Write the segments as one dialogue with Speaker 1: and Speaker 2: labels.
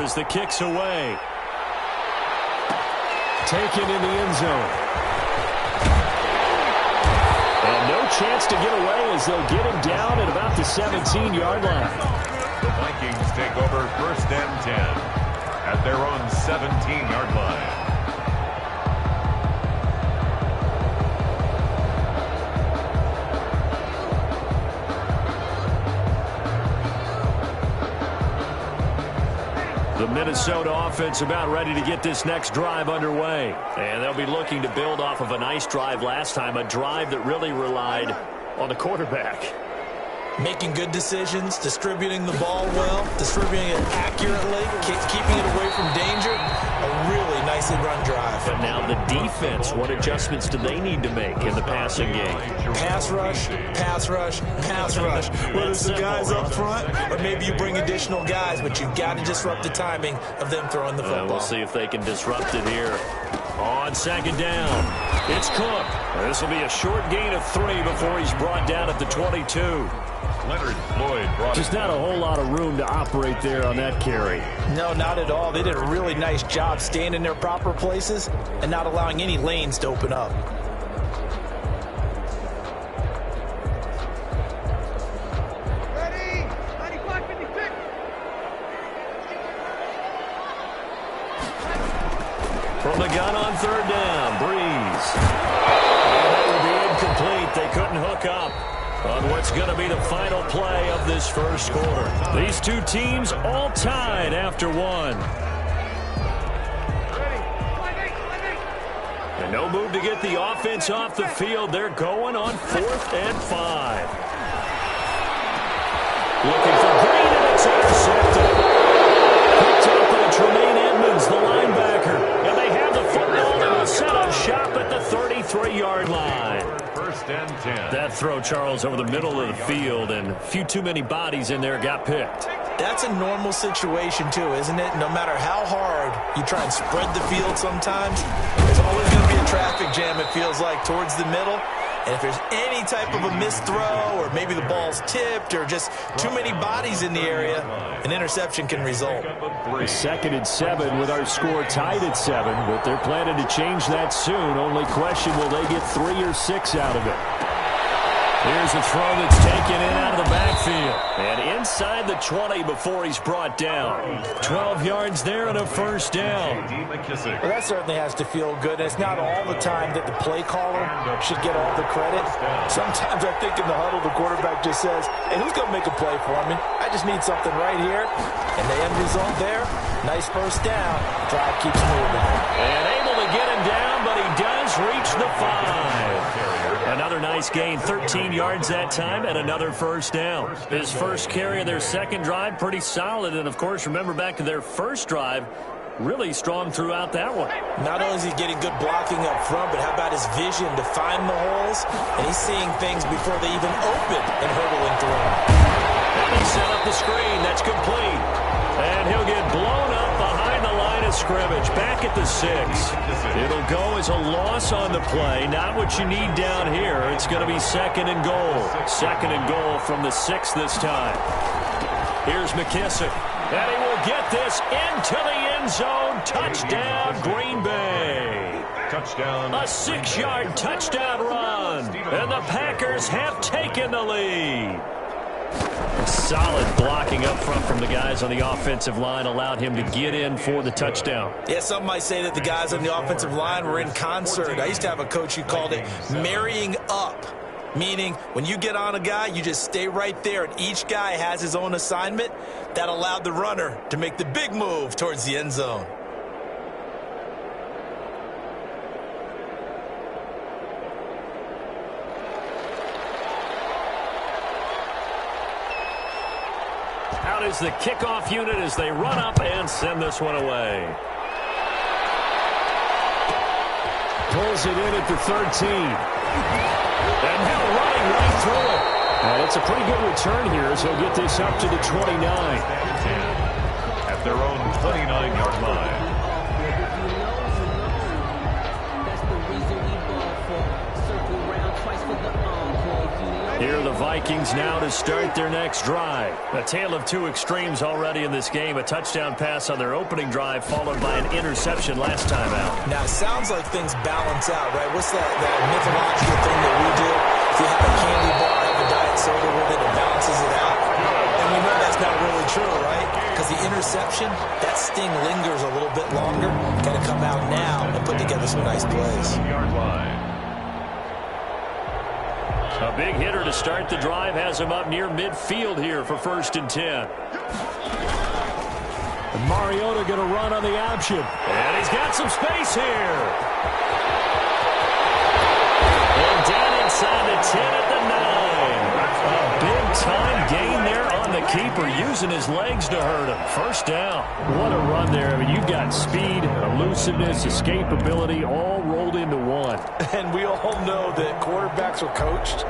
Speaker 1: as the kick's away. Taken in the end zone. And no chance to get away as they'll get him down at about the 17-yard line.
Speaker 2: The Vikings take over 1st and 10 at their own 17-yard line.
Speaker 1: The Minnesota offense about ready to get this next drive underway. And they'll be looking to build off of a nice drive last time, a drive that really relied on the quarterback.
Speaker 3: Making good decisions, distributing the ball well, distributing it accurately, keeping it away from danger. A really nicely run drive.
Speaker 1: But now the defense, what adjustments do they need to make in the passing game?
Speaker 3: Pass rush, pass rush, pass rush. Whether it's the guys up front or maybe you bring additional guys, but you've got to disrupt the timing of them throwing the football.
Speaker 1: We'll see if they can disrupt it here. On 2nd down, it's Cook. This will be a short gain of 3 before he's brought down at the 22.
Speaker 2: Leonard Floyd brought
Speaker 1: Just not a whole lot of room to operate there on that carry.
Speaker 3: No, not at all. They did a really nice job staying in their proper places and not allowing any lanes to open up.
Speaker 4: Ready? 95-56.
Speaker 1: From the gun on 3rd down, Breeze. And that will be incomplete. They couldn't hook up on what's going to be the final play of this first quarter. These two teams all tied after one. And no move to get the offense off the field. They're going on 4th and 5. Looking for Green, and it's intercepted. Picked up by Tremaine Edmonds, the linebacker. And they have the football and will set up shop at the 33-yard line.
Speaker 2: 1st and 10.
Speaker 1: That throw, Charles, over the middle of the field, and a few too many bodies in there got picked.
Speaker 3: That's a normal situation, too, isn't it? No matter how hard you try and spread the field sometimes, there's always going to be a traffic jam, it feels like, towards the middle. And if there's any type of a missed throw or maybe the ball's tipped or just too many bodies in the area, an interception can result.
Speaker 1: 2nd and 7 with our score tied at 7, but they're planning to change that soon. Only question, will they get 3 or 6 out of it? Here's a throw that's taken in out of the backfield. And inside the 20 before he's brought down. 12 yards there and a 1st down.
Speaker 3: Well, that certainly has to feel good. It's not all the time that the play caller should get all the credit. Sometimes I think in the huddle the quarterback just says, hey, who's going to make a play for me? I just need something right here. And the end result there, nice 1st down. Drive keeps moving.
Speaker 1: And able to get him down, but he does reach the 5. Another nice gain, 13 yards that time, and another 1st down. His first carry of their second drive, pretty solid. And, of course, remember back to their first drive, really strong throughout that one.
Speaker 3: Not only is he getting good blocking up front, but how about his vision to find the holes? And he's seeing things before they even open and hurdling through them.
Speaker 1: And they set up the screen. That's complete. And he'll get blown up behind the line of scrimmage, back at the 6. It'll go as a loss on the play. Not what you need down here. It's going to be 2nd and goal. 2nd and goal from the 6 this time. Here's McKissick. And he will get this into the end zone. Touchdown, Green Bay.
Speaker 2: Touchdown.
Speaker 1: A 6-yard touchdown run. And the Packers have taken the lead. Solid blocking up front from the guys on the offensive line allowed him to get in for the touchdown.
Speaker 3: Yeah, some might say that the guys on the offensive line were in concert. I used to have a coach who called it marrying up, meaning when you get on a guy, you just stay right there, and each guy has his own assignment. That allowed the runner to make the big move towards the end zone.
Speaker 1: Out is the kickoff unit as they run up and send this one away. Pulls it in at the 13. And now running right through it. That's a pretty good return here as he'll get this up to the 29.
Speaker 2: At their own 29-yard line.
Speaker 1: Here are the Vikings now to start their next drive. A tale of two extremes already in this game. A touchdown pass on their opening drive followed by an interception last time out.
Speaker 3: Now, it sounds like things balance out, right? What's that mythological thing that we do? If you have a candy bar, have a diet soda with it, it balances it out. And we know that's not really true, right? Because the interception, that sting lingers a little bit longer. Got to come out now and put together some nice plays.
Speaker 1: A big hitter to start the drive has him up near midfield here for 1st and 10.
Speaker 4: And Mariota going to run on the option.
Speaker 1: And he's got some space here. And down inside the 10 at the 9. A big-time gain there on the keeper, using his legs to hurt him. 1st down. What a run there. I mean, you've got speed, elusiveness, escapability, all rolled into one.
Speaker 3: And we all know that quarterbacks are coached.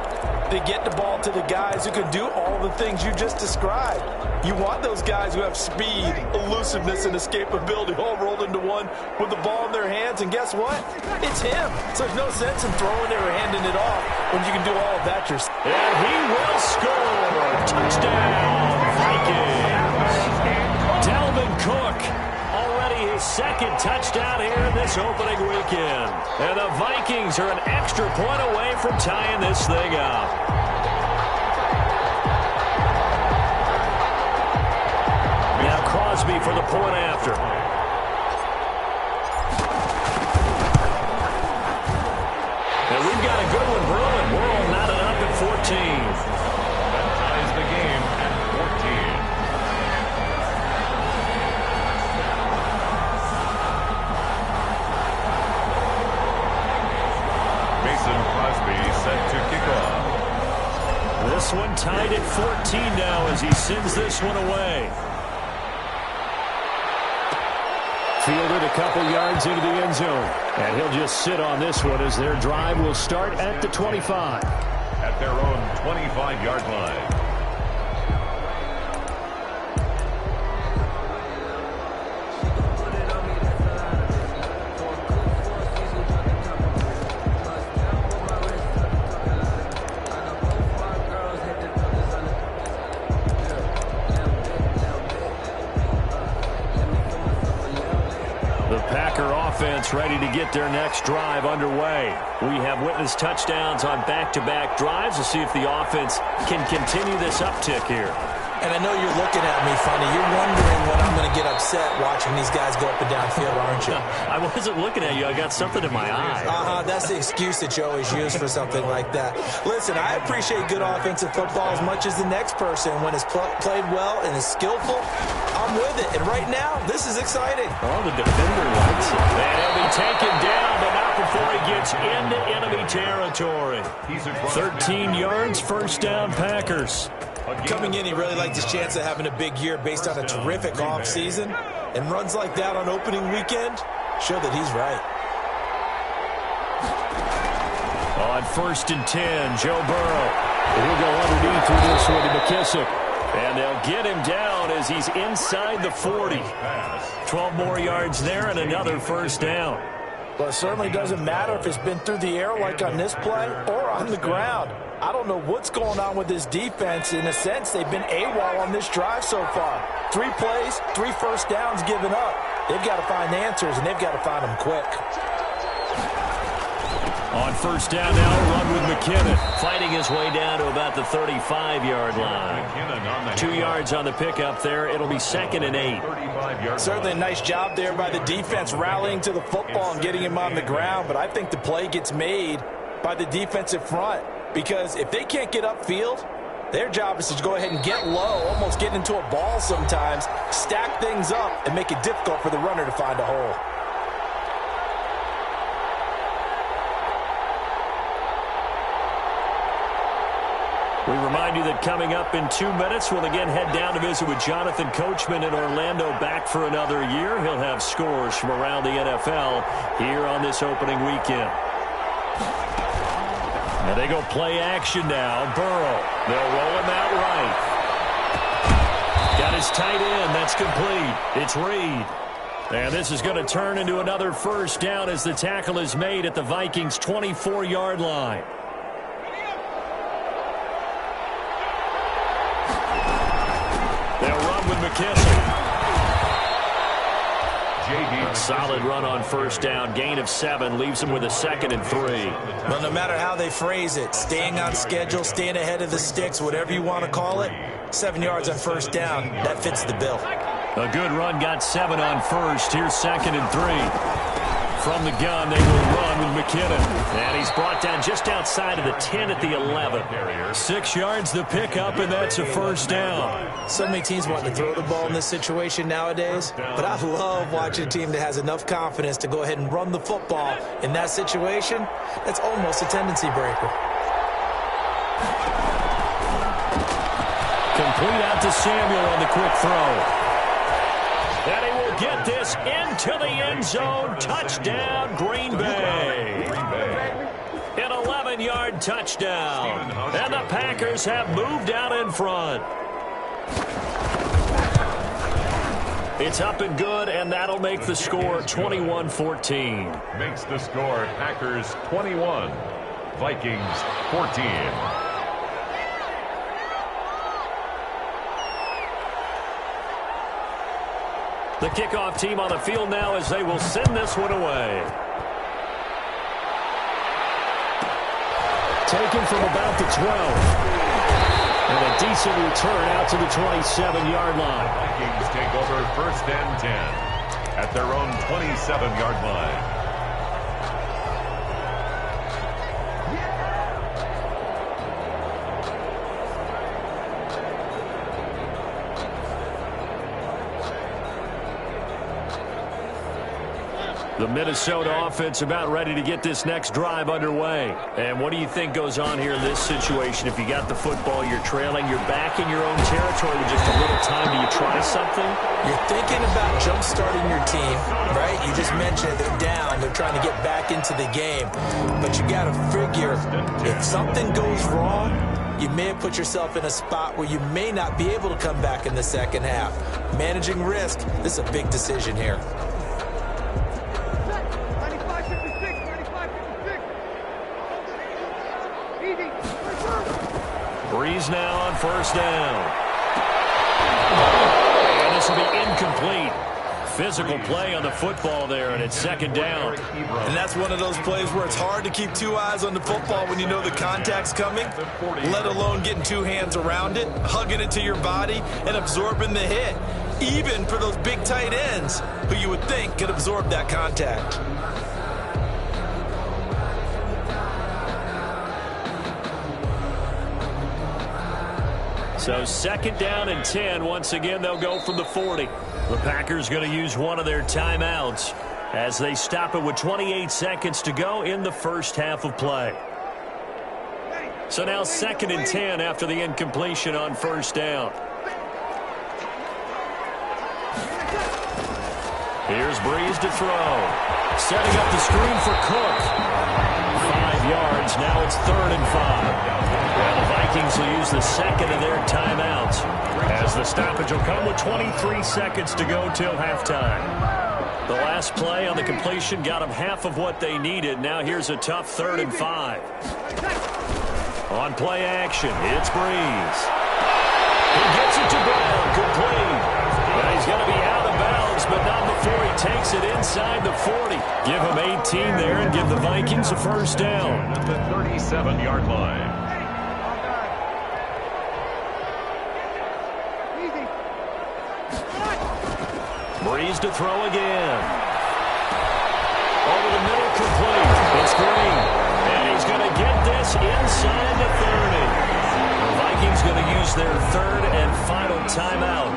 Speaker 3: They get the ball to the guys who can do all the things you just described. You want those guys who have speed, elusiveness, and escapability all rolled into one with the ball in their hands. And guess what? It's him. So there's no sense in throwing it or handing it off when you can do all of that yourself.
Speaker 1: And he will score. Touchdown, Vikings. Dalvin Cook. Already his 2nd touchdown here in this opening weekend. And the Vikings are an extra point away from tying this thing up. Now Crosby for the point after. And we've got a good one brewing. We're all knotted up at 14.
Speaker 2: That ties the game at 14. Set to kick off.
Speaker 1: This one tied at 14 now as he sends this one away. Fielded a couple yards into the end zone. And he'll just sit on this one as their drive will start at the 25.
Speaker 2: At their own 25-yard line.
Speaker 1: Ready to get their next drive underway. We have witnessed touchdowns on back-to-back drives. We'll see if the offense can continue this uptick here.
Speaker 3: And I know you're looking at me funny. You're wondering when I'm going to get upset watching these guys go up and down field, aren't you?
Speaker 1: I wasn't looking at you. I got something in my eye.
Speaker 3: That's the excuse that you always use for something like that. Listen, I appreciate good offensive football as much as the next person. When it's played well and is skillful, I'm with it. And right now, this is exciting.
Speaker 1: Oh, the defender likes it. And he'll be taken down, but not before he gets into enemy territory. 13 yards, 1st down, Packers.
Speaker 3: Coming in, he really liked his chance of having a big year based on a terrific offseason. And runs like that on opening weekend show that he's right.
Speaker 1: On 1st and 10, Joe Burrow. He'll go underneath through this one to McKissick. And they'll get him down as he's inside the 40. 12 more yards there and another 1st down.
Speaker 3: Well, it certainly doesn't matter if it's been through the air like on this play or on the ground. I don't know what's going on with this defense. In a sense, they've been AWOL on this drive so far. 3 plays, 3 1st downs given up. They've got to find answers, and they've got to find them quick.
Speaker 1: On 1st down now, run with McKinnon. Fighting his way down to about the 35-yard line. 2 yards on the pickup there. It'll be 2nd and 8.
Speaker 3: Certainly a nice job there by the defense rallying to the football and getting him on the ground. But I think the play gets made by the defensive front. Because if they can't get upfield, their job is to go ahead and get low, almost get into a ball sometimes, stack things up, and make it difficult for the runner to find a hole.
Speaker 1: We remind you that coming up in 2 minutes, we'll again head down to visit with Jonathan Coachman in Orlando, back for another year. He'll have scores from around the NFL here on this opening weekend. And they go play action now. Burrow. They'll roll him out right. Got his tight end. That's complete. It's Reed. And this is going to turn into another 1st down as the tackle is made at the Vikings' 24-yard line. run with McKissick. Solid run on first down. Gain of 7 leaves him with a 2nd and 3.
Speaker 3: Well, no matter how they phrase it, staying on schedule, staying ahead of the sticks, whatever you want to call it, 7 yards on first down, that fits the bill.
Speaker 1: A good run got 7 on first. Here's 2nd and 3. From the gun, they will run with McKinnon. And he's brought down just outside of the 10 at the 11. 6 yards the pickup, and that's a first down.
Speaker 3: So many teams want to throw the ball in this situation nowadays, but I love watching a team that has enough confidence to go ahead and run the football. In that situation, that's almost a tendency breaker.
Speaker 1: Complete out to Samuel on the quick throw. And he will get this into the end zone. Touchdown, Green Bay. An 11-yard touchdown. And the Packers have moved out in front. It's up and good, and that'll make the score 21-14.
Speaker 2: Makes the score Packers 21, Vikings 14.
Speaker 1: The kickoff team on the field now as they will send this one away.
Speaker 4: Taken from about the 12. And a decent return out to the 27-yard line.
Speaker 2: Vikings take over 1st and 10 at their own 27-yard line.
Speaker 1: The Minnesota offense about ready to get this next drive underway. And what do you think goes on here in this situation? If you got the football, you're trailing, you're back in your own territory with just a little time. Do you try something?
Speaker 3: You're thinking about jump-starting your team, right? You just mentioned they're down. They're trying to get back into the game. But you got to figure, if something goes wrong, you may have put yourself in a spot where you may not be able to come back in the second half. Managing risk, this is a big decision here.
Speaker 1: Breeze now on first down. And this will be incomplete. Physical play on the football there, and it's 2nd down.
Speaker 3: And that's one of those plays where it's hard to keep 2 eyes on the football when you know the contact's coming, let alone getting 2 hands around it, hugging it to your body, and absorbing the hit, even for those big tight ends who you would think could absorb that contact.
Speaker 1: So 2nd down and 10. Once again, they'll go from the 40. The Packers going to use one of their timeouts as they stop it with 28 seconds to go in the first half of play. So now 2nd and 10 after the incompletion on first down. Here's Breeze to throw. Setting up the screen for Cook. 5 yards. Now it's 3rd and 5. Well, the Vikings will use the 2nd of their timeouts as the stoppage will come with 23 seconds to go till halftime. The last play on the completion got them half of what they needed. Now here's a tough 3rd and 5. On play action, it's Breeze. He gets it to Brown, complete. Well, he's going to be out of bounds, but not before he takes it inside the 40. Give him 18 there and give the Vikings a first down.
Speaker 2: At the 37-yard line.
Speaker 1: Breeze to throw again. Over the middle, complete. It's Green. And he's going to get this inside the 30. The Vikings going to use their 3rd and final timeout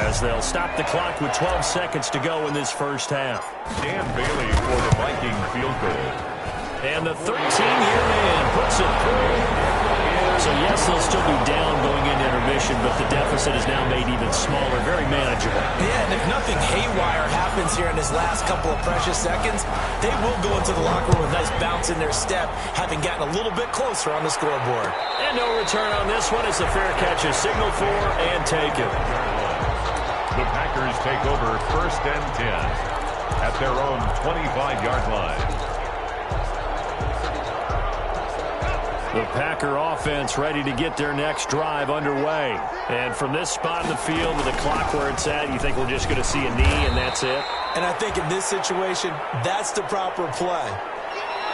Speaker 1: as they'll stop the clock with 12 seconds to go in this first half.
Speaker 2: Dan Bailey for the Viking field goal.
Speaker 1: And the 13-year man puts it through. So, yes, they'll still be down going into intermission, but the deficit is now made even smaller, very manageable.
Speaker 3: Yeah, and if nothing haywire happens here in this last couple of precious seconds, they will go into the locker room with a nice bounce in their step, having gotten a little bit closer on the scoreboard.
Speaker 1: And no return on this one as the fair catch is signaled for and taken.
Speaker 2: The Packers take over 1st and 10 at their own 25-yard line.
Speaker 1: The Packer offense ready to get their next drive underway. And from this spot in the field with the clock where it's at, you think we're just going to see a knee and that's it?
Speaker 3: And I think in this situation, that's the proper play.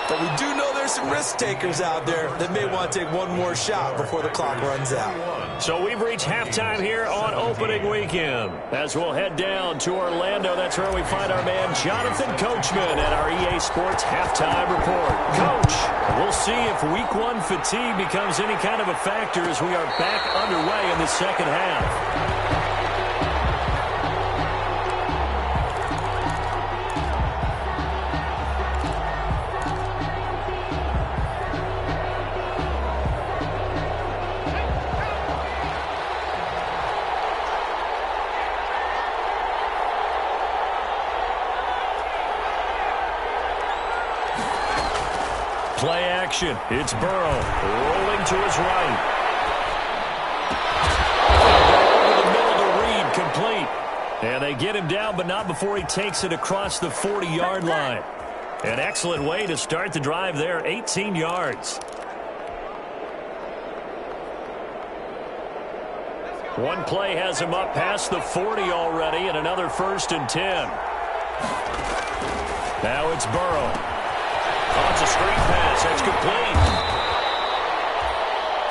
Speaker 3: But we do know there's some risk takers out there that may want to take one more shot before the clock runs out.
Speaker 1: So we've reached halftime here on opening weekend. As we'll head down to Orlando, that's where we find our man Jonathan Coachman at our EA Sports Halftime Report. Coach, we'll see if Week 1 fatigue becomes any kind of a factor as we are back underway in the second half. Play action. It's Burrow rolling to his right. Over the middle to Reed, complete. And they get him down, but not before he takes it across the 40-yard line. An excellent way to start the drive there, 18 yards. One play has him up past the 40 already, and another 1st and 10. Now it's Burrow. Oh, it's a screen pass. That's complete.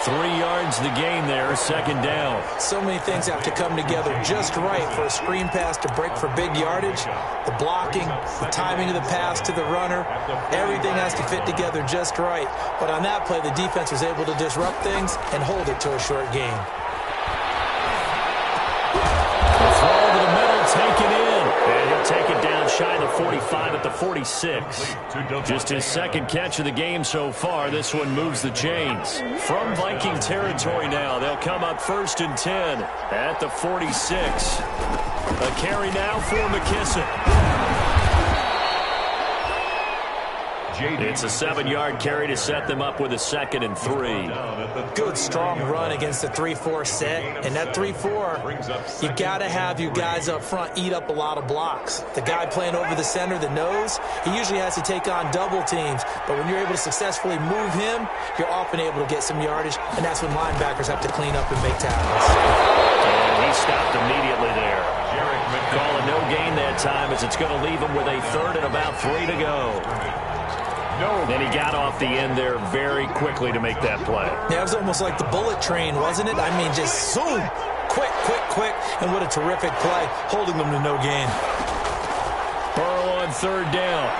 Speaker 1: 3 yards the gain there, 2nd down.
Speaker 3: So many things have to come together just right for a screen pass to break for big yardage. The blocking, the timing of the pass to the runner, everything has to fit together just right. But on that play, the defense was able to disrupt things and hold it to a short gain.
Speaker 1: The throw to the middle, taken in. And he'll take it down shy of the 45 at the 46. Just his 2nd catch of the game so far. This one moves the chains. From Viking territory now, they'll come up 1st and 10 at the 46. A carry now for McKissick. It's a 7-yard carry to set them up with a 2nd and 3.
Speaker 3: Good, strong run against the 3-4 set. And that 3-4, you got to have your guys up front eat up a lot of blocks. The guy playing over the center, the nose, he usually has to take on double teams. But when you're able to successfully move him, you're often able to get some yardage. And that's when linebackers have to clean up and make tackles.
Speaker 1: And he stopped immediately there. Calling no gain that time as it's going to leave him with a 3rd and about 3 to go. Then he got off the end there very quickly to make that play.
Speaker 3: Yeah, it was almost like the bullet train, wasn't it? I mean, just zoom, quick, quick, quick, and what a terrific play, holding them to no gain.
Speaker 1: Burrow on 3rd down.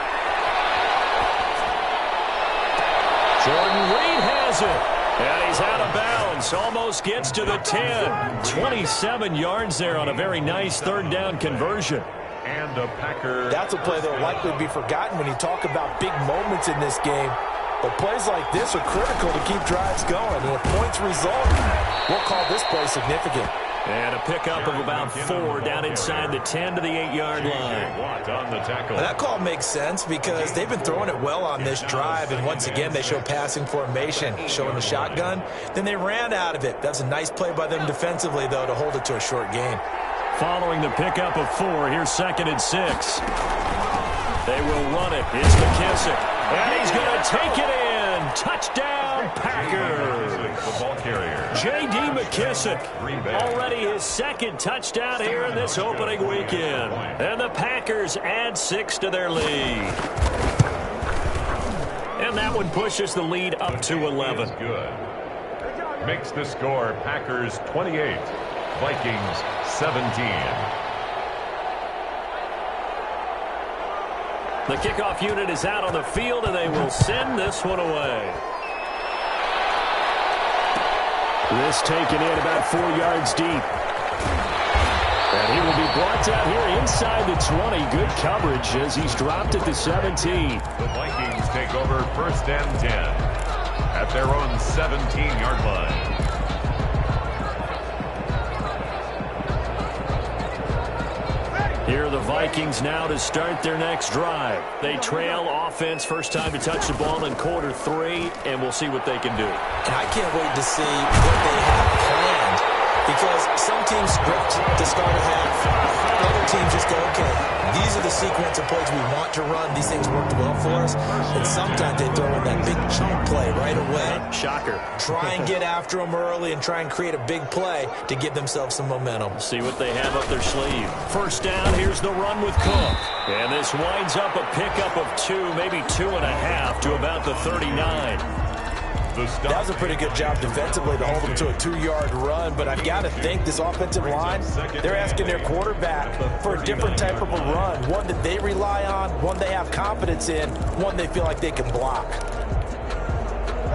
Speaker 1: Jordan Reed has it. And he's out of bounds. Almost gets to the 10. 27 yards there on a very nice 3rd down conversion.
Speaker 2: And a Packer.
Speaker 3: That's a play that will likely be forgotten when you talk about big moments in this game. But plays like this are critical to keep drives going. And if points result, we'll call this play significant.
Speaker 1: And a pickup of about 4 down inside the 10 to the 8-yard line.
Speaker 2: On the tackle.
Speaker 3: That call makes sense because they've been throwing it well on this drive. And once again, they show passing formation, showing the shotgun. Then they ran out of it. That's a nice play by them defensively, though, to hold it to a short gain.
Speaker 1: Following the pickup of 4, here's 2nd and 6. They will run it. It's McKissick. And he's going to take it in. Touchdown, Packers.
Speaker 2: The ball carrier.
Speaker 1: J.D. McKissick. Already his 2nd touchdown here in this opening weekend. And the Packers add 6 to their lead. And that one pushes the lead up to 11.
Speaker 2: Good. Makes the score Packers 28. Vikings 17.
Speaker 1: The kickoff unit is out on the field, and they will send this one away.
Speaker 4: This taken in about 4 yards deep. And he will be brought down here inside the 20. Good coverage as he's dropped at the 17.
Speaker 2: The Vikings take over 1st and 10 at their own 17-yard line.
Speaker 1: Here are the Vikings now to start their next drive. They trail offense, first time to touch the ball in quarter 3, and we'll see what they can do.
Speaker 3: And I can't wait to see what they have planned because some teams script to start a half. Other teams just go, okay, these are the the sequence of plays we want to run, these things worked well for us. And sometimes they throw in that big chunk play right away.
Speaker 1: Shocker.
Speaker 3: Try and get after them early and try and create a big play to give themselves some momentum.
Speaker 1: See what they have up their sleeve. First down, here's the run with Cook. And this winds up a pickup of 2, maybe 2.5 to about the 39.
Speaker 3: That was a pretty good job defensively to hold them to a 2-yard run, but I've got to think this offensive line, they're asking their quarterback for a different type of a run, one that they rely on, one they have confidence in, one they feel like they can block.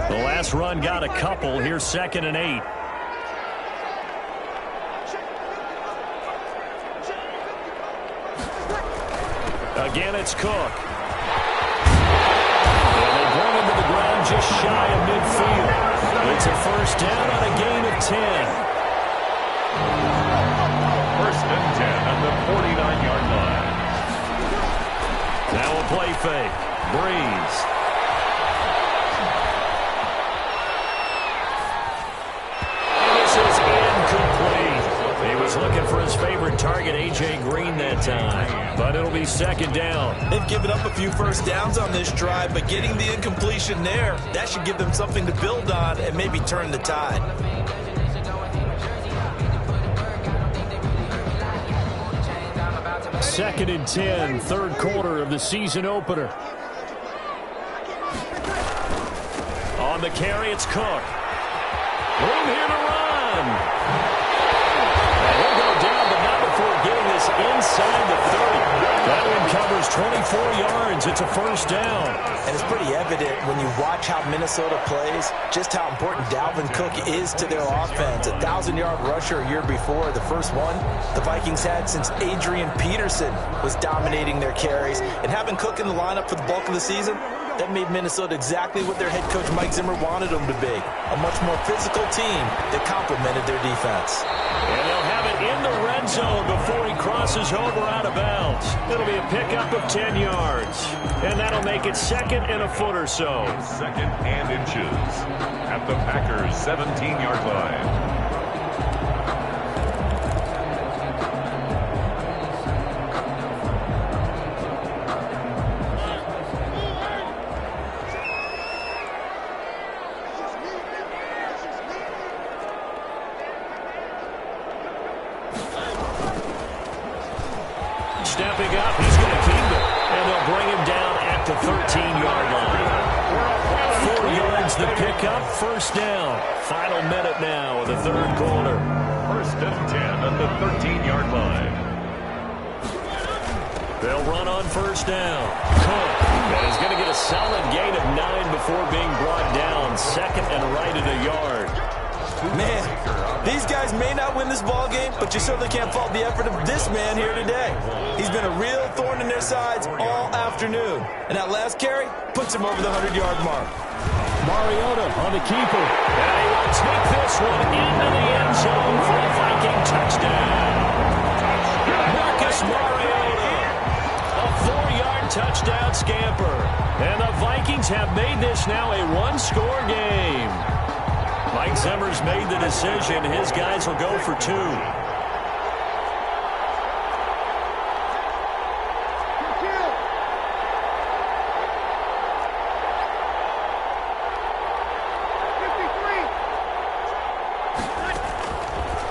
Speaker 1: The last run got a couple. Here's 2nd and 8. Again, it's Cook. Just shy of midfield. It's a first down on a gain of 10.
Speaker 2: 1st and 10 at the 49-yard line.
Speaker 1: Now a play fake. Breeze. This is incomplete. He was looking for his favorite target, A.J. Green, that time. But it'll be 2nd down.
Speaker 3: They've given up a few first downs on this drive, but getting the incompletion there, that should give them something to build on and maybe turn the tide.
Speaker 4: Second and 10, 3rd quarter of the season opener.
Speaker 1: On the carry, it's Cook. Room here to run. And he'll go down, but not before getting this inside the 30. That one covers 24 yards. It's a first down.
Speaker 3: And it's pretty evident when you watch how Minnesota plays, just how important Dalvin Cook is to their offense. 1,000-yard rusher a year before. The first one the Vikings had since Adrian Peterson was dominating their carries. And having Cook in the lineup for the bulk of the season, that made Minnesota exactly what their head coach Mike Zimmer wanted them to be. A much more physical team that complemented their defense.
Speaker 1: And they'll have it in the red zone before he crosses over out of bounds. It'll be a pickup of 10 yards. And that'll make it 2nd and a foot or so.
Speaker 2: 2nd and inches at the Packers' 17-yard line.
Speaker 1: Stepping up, he's going to keep it. And they'll bring him down at the 13-yard line. 4 yards the pickup, first down. Final minute now of the 3rd quarter.
Speaker 2: 1st and 10 at the 13-yard line.
Speaker 1: They'll run on first down. Cook. And he's going to get a solid gain of 9 before being brought down. 2nd and right at a yard.
Speaker 3: Man, these guys may not win this ball game, but you certainly can't fault the effort of this man here today. He's been a real thorn in their sides all afternoon. And that last carry puts him over the 100-yard mark.
Speaker 4: Mariota on the keeper.
Speaker 1: And he will take this one into the end zone for a Viking touchdown. Marcus Mariota. A 4-yard touchdown scamper. And the Vikings have made this now a one-score game. Mike Zimmer's made the decision. His guys will go for 2.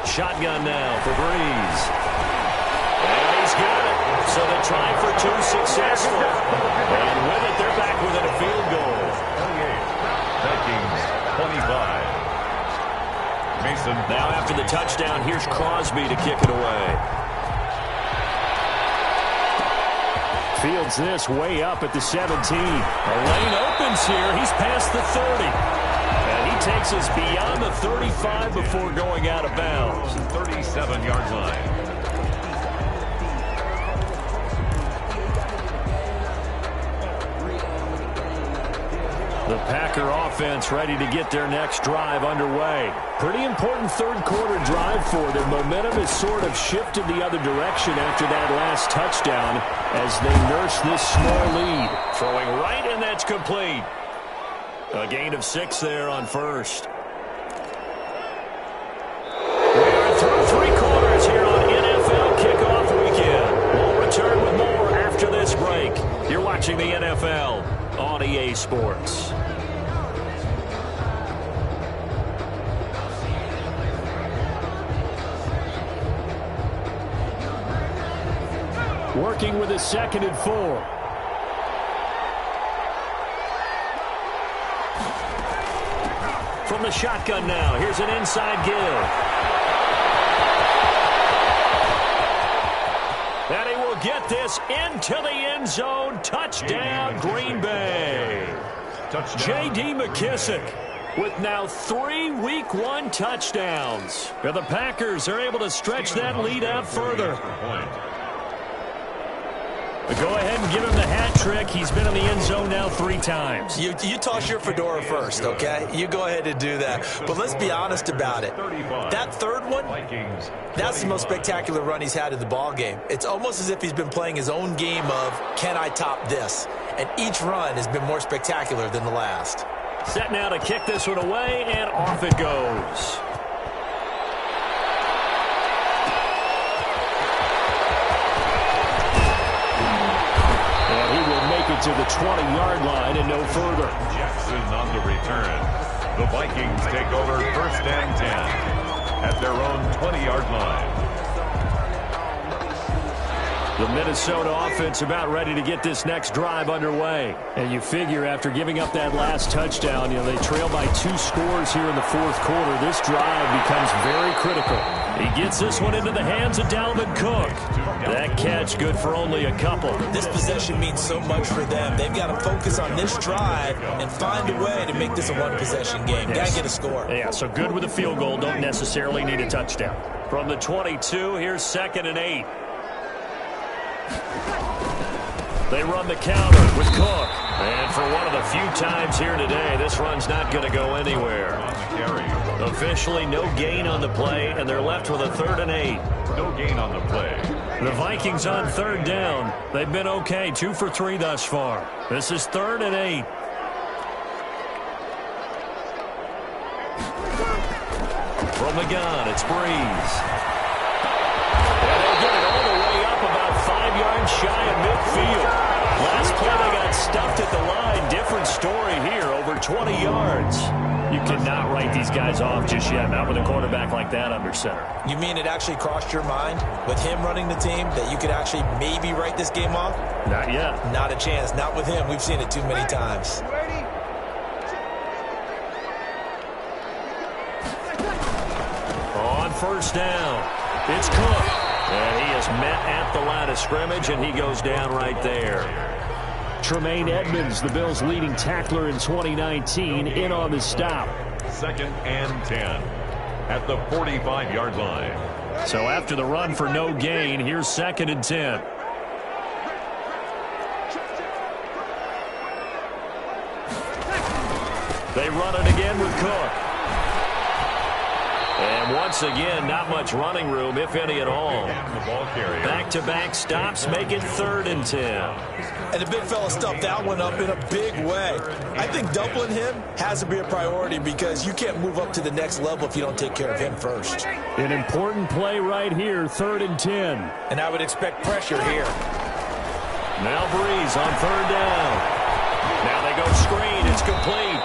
Speaker 1: Shotgun now for Breeze. And he's got it. So the try for 2 successful. And with it, they're back within a field goal.
Speaker 2: 28. Vikings 25. Mason.
Speaker 1: Now after the touchdown, here's Crosby to kick it away.
Speaker 4: Fields this way up at the 17.
Speaker 1: The lane opens here. He's past the 30. And he takes us beyond the 35 before going out of bounds.
Speaker 2: 37-yard line.
Speaker 1: The Packer offense ready to get their next drive underway.
Speaker 4: Pretty important 3rd quarter drive for them. Momentum has sort of shifted the other direction after that last touchdown as they nurse this small lead.
Speaker 1: Throwing right, and that's complete. A gain of 6 there on first. We are through 3 quarters here on NFL Kickoff Weekend. We'll return with more after You're watching the NFL on EA Sports.
Speaker 4: Working with a 2nd and 4.
Speaker 1: From the shotgun now, here's an inside give. And he will get this into the end zone. Touchdown, Green Bay. J.D. McKissick with now 3 Week 1 touchdowns. And the Packers are able to stretch that lead out further. But go ahead and give him the hat trick. He's been in the end zone now 3 times.
Speaker 3: You toss your fedora first, okay? You go ahead and do that. But let's be honest about it. That third one, that's the most spectacular run he's had in the ball game. It's almost as if he's been playing his own game of, can I top this? And each run has been more spectacular than the last.
Speaker 1: Set now to kick this one away, and off it goes.
Speaker 4: To the 20-yard line and no further.
Speaker 2: Jackson on the return. The Vikings take over 1st and 10 at their own 20-yard line.
Speaker 1: The Minnesota offense about ready to get this next drive underway.
Speaker 4: And you figure after giving up that last touchdown, they trail by 2 scores here in the 4th quarter. This drive becomes very critical.
Speaker 1: He gets this one into the hands of Dalvin Cook. That catch good for only a couple.
Speaker 3: This possession means so much for them. They've got to focus on this drive and find a way to make this a one-possession game. Got to get a score.
Speaker 1: Yeah, so good with a field goal. Don't necessarily need a touchdown. From the 22, here's 2nd and 8. They run the counter with Cook. And for one of the few times here today, this run's not going to go anywhere. Officially no gain on the play, and they're left with a 3rd and 8.
Speaker 2: No gain on the play.
Speaker 1: The Vikings on 3rd down. They've been okay, 2 for 3 thus far. This is 3rd and 8. From the gun, it's Breeze. And they'll get it all the way up about 5 yards shy of midfield. Last play they got stuffed at the line. Different story here, over 20 yards. You cannot write these guys off just yet, not with a quarterback like that under center.
Speaker 3: You mean it actually crossed your mind with him running the team that you could actually maybe write this game off?
Speaker 1: Not yet.
Speaker 3: Not a chance. Not with him. We've seen it too many times.
Speaker 1: On 1st down, it's Cook. And he is met at the line of scrimmage, and he goes down right there.
Speaker 4: Tremaine Edmonds, the Bills' leading tackler in 2019, in on the stop.
Speaker 2: 2nd and 10 at the 45-yard line.
Speaker 1: So after the run for no gain, here's 2nd and 10. They run it again with Cook. And once again, not much running room, if any at all. Back-to-back stops make it 3rd and 10.
Speaker 3: And the big fella stuffed that one up in a big way. I think doubling him has to be a priority because you can't move up to the next level if you don't take care of him first.
Speaker 4: An important play right here, 3rd and 10.
Speaker 3: And I would expect pressure here.
Speaker 1: Now Breeze on 3rd down. Now they go screen. It's complete.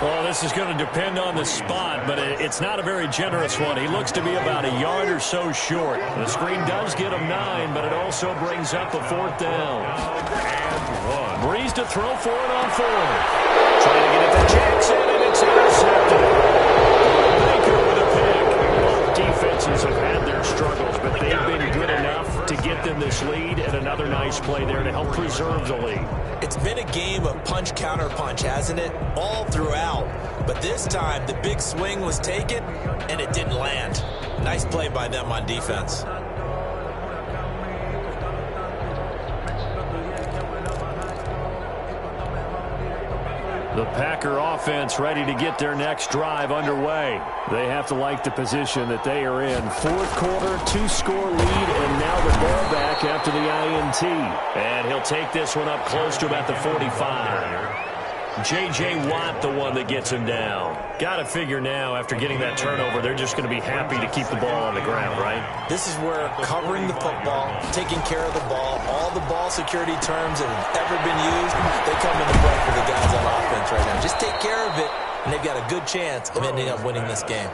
Speaker 1: Well, this is going to depend on the spot, but it's not a very generous one. He looks to be about a yard or so short. The screen does get him 9, but it also brings up a 4th down.
Speaker 2: And 1.
Speaker 1: Breeze to throw for it on 4th. Trying to get it to Jackson, and it's intercepted. Baker with a pick. Both defenses have had their struggles, but they've been good enough to get them this lead, and another nice play there to help preserve the lead.
Speaker 3: It's been a game of punch-counter-punch, hasn't it? All throughout. But this time, the big swing was taken, and it didn't land. Nice play by them on defense.
Speaker 1: The Packer offense ready to get their next drive underway.
Speaker 4: They have to like the position that they are in. 4th quarter, 2-score lead, and now the ball back after the INT.
Speaker 1: And he'll take this one up close to about the 45. J.J. Watt, the one that gets him down. Got to figure now, after getting that turnover, they're just going to be happy to keep the ball on the ground, right?
Speaker 3: This is where covering the football, taking care of the ball, all the ball security terms that have ever been used, they come into play for the guys on offense right now. Just take care of it, and they've got a good chance of ending up winning this game.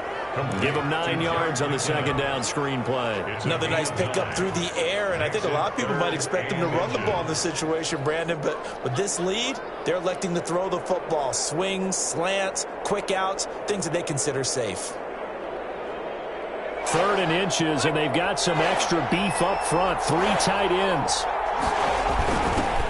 Speaker 1: Give them 9 yards on the second down screen play.
Speaker 3: Another nice pickup through the air, and I think a lot of people might expect them to run the ball in this situation, Brandon, but with this lead, they're electing to throw the football. Swings, slants, quick outs, things that they consider safe.
Speaker 4: 3rd and inches, and they've got some extra beef up front. 3 tight ends.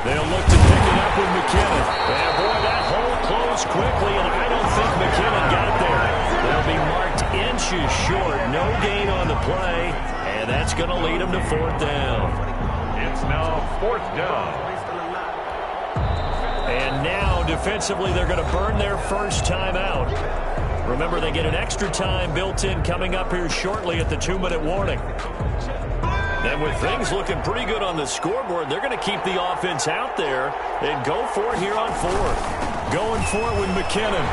Speaker 1: They'll look to pick it up with McKinnon. And boy, that hole closed quickly, and I don't think McKinnon got there. They'll be marked inches short. No gain on the play, and that's going to lead them to 4th down.
Speaker 2: It's now 4th down.
Speaker 1: And now, defensively, they're going to burn their first time out. Remember, they get an extra time built in coming up here shortly at the 2-minute warning. And with things looking pretty good on the scoreboard, they're going to keep the offense out there and go for it here on 4th. Going for it with McKinnon.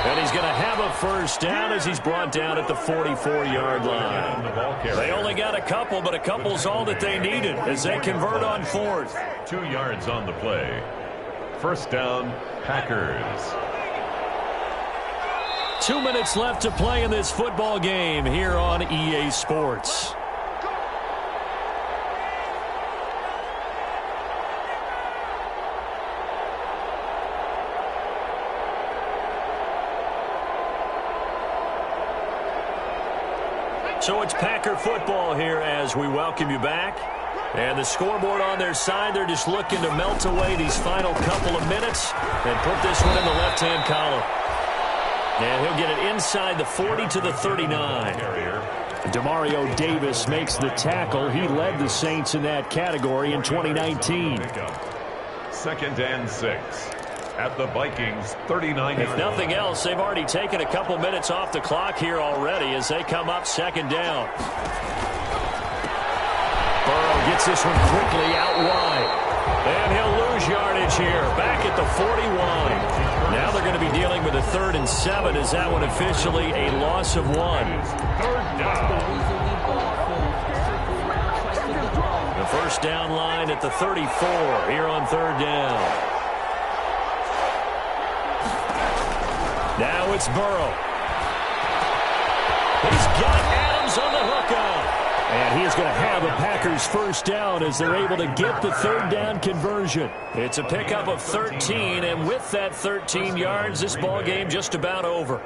Speaker 1: And he's going to have a first down as he's brought down at the 44-yard line. They only got a couple, but a couple's all that they needed as they convert on 4th.
Speaker 2: 2 yards on the play. First down, Packers.
Speaker 1: 2 minutes left to play in this football game here on EA Sports. So it's Packer football here as we welcome you back. And the scoreboard on their side, they're just looking to melt away these final couple of minutes and put this one in the left-hand column. And he'll get it inside the 40 to the 39.
Speaker 4: Demario Davis makes the tackle. He led the Saints in that category in 2019.
Speaker 2: 2nd and 6. At the Vikings 39.
Speaker 1: If nothing else, they've already taken a couple minutes off the clock here already as they come up 2nd down. Burrow gets this one quickly out wide. And he'll lose yardage here, back at the 41. Now they're going to be dealing with a 3rd and 7. Is that one officially a loss of 1?
Speaker 2: 3rd down.
Speaker 1: The first down line at the 34 here on 3rd down. Now it's Burrow. He's got Adams on the hookup.
Speaker 4: And he is going to have a Packers first down as they're able to get the 3rd down conversion.
Speaker 1: It's a pickup of 13, and with that 13 yards, this ball game just about over.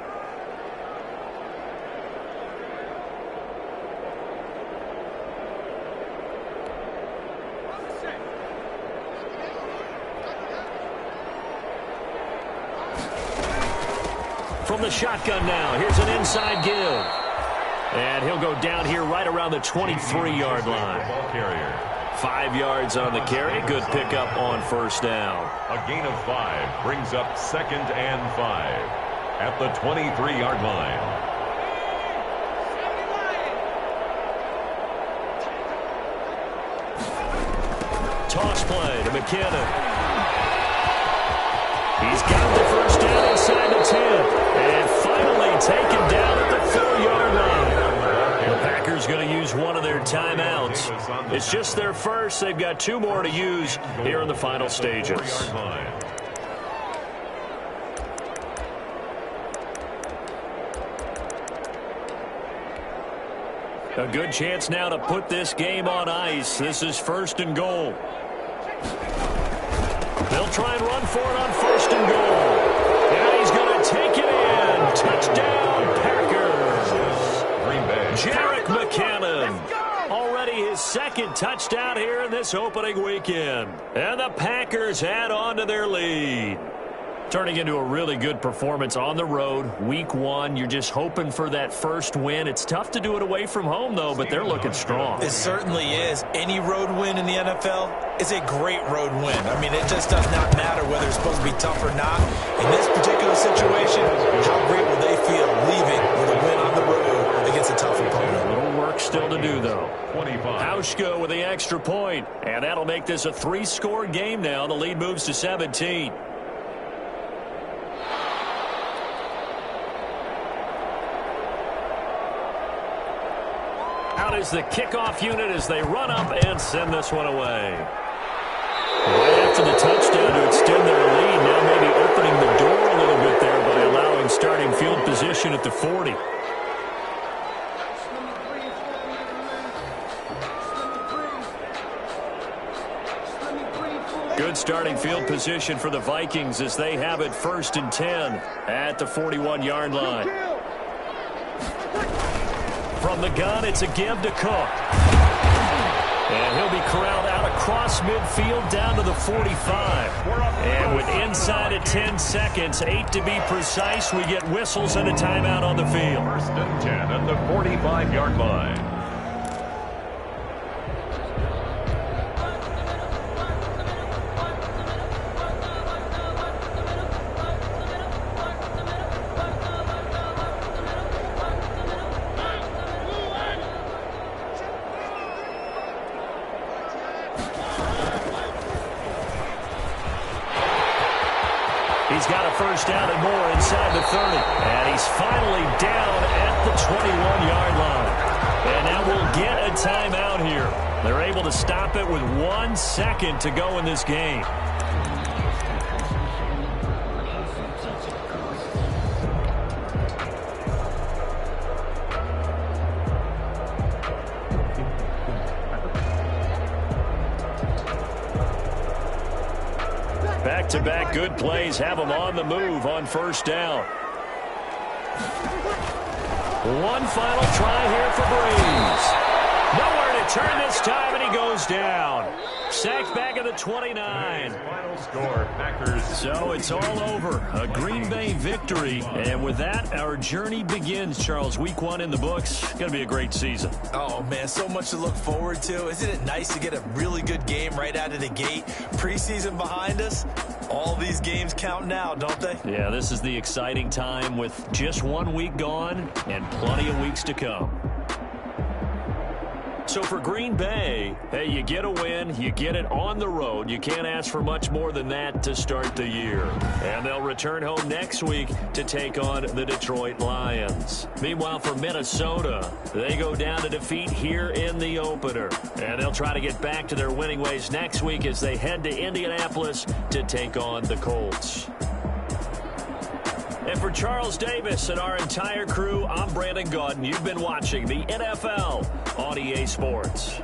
Speaker 1: From the shotgun now, here's an inside give. And he'll go down here right around the 23-yard line. 5 yards on the carry. Good pickup on first down.
Speaker 2: A gain of 5 brings up 2nd and 5 at the 23-yard line.
Speaker 1: Toss play to McKinnon. He's got the first down inside the 10. And finally taken down at the 4-yard line. The Packers going to use one of their timeouts. It's just their first. They've got 2 more to use here in the final stages. A good chance now to put this game on ice. This is 1st and goal. They'll try and run for it on 1st and goal. And he's going to take it in. Touchdown, Packers.
Speaker 2: Green Bay.
Speaker 1: Jerick McKinnon. Already his 2nd touchdown here in this opening weekend. And the Packers add on to their lead. Turning into a really good performance on the road. Week 1, you're just hoping for that first win. It's tough to do it away from home, though, but they're looking strong.
Speaker 3: It certainly is. Any road win in the NFL is a great road win. I mean, it just does not matter whether it's supposed to be tough or not. In this particular situation, how great will they feel leaving with a win on the road against a tough opponent?
Speaker 1: A little work still to do, though.
Speaker 2: 25.
Speaker 1: Hauschka with the extra point, and that'll make this a 3-score game now. The lead moves to 17. out is the kickoff unit as they run up and send this one away. Right after the touchdown to extend their lead, now maybe opening the door a little bit there by allowing starting field position at the 40. Good starting field position for the Vikings as they have it 1st and 10 at the 41-yard line. From the gun, it's a give to Cook. And he'll be corralled out across midfield down to the 45. And with inside of 10 seconds, 8 to be precise, we get whistles and a timeout on the field.
Speaker 2: 1st and 10 at the 45-yard line.
Speaker 1: He's got a 1st down and more inside the 30. And he's finally down at the 21-yard line. And now we'll get a timeout here. They're able to stop it with 1 second to go in this game. Back-to-back good plays have them on the move on 1st down. One final try here for Breeze. Nowhere to turn this time, and he goes down. Sacked back at the 29.
Speaker 2: Final score, Packers.
Speaker 1: So it's all over. A Green Bay victory. And with that, our journey begins, Charles. Week 1 in the books. Going to be a great season.
Speaker 3: Oh, man, so much to look forward to. Isn't it nice to get a really good game right out of the gate? Preseason behind us. All these games count now, don't they?
Speaker 1: Yeah, this is the exciting time with just 1 week gone and plenty of weeks to come. So for Green Bay, hey, you get a win, you get it on the road. You can't ask for much more than that to start the year. And they'll return home next week to take on the Detroit Lions. Meanwhile, for Minnesota, they go down to defeat here in the opener. And they'll try to get back to their winning ways next week as they head to Indianapolis to take on the Colts. And for Charles Davis and our entire crew, I'm Brandon Gaudin. You've been watching the NFL on EA Sports.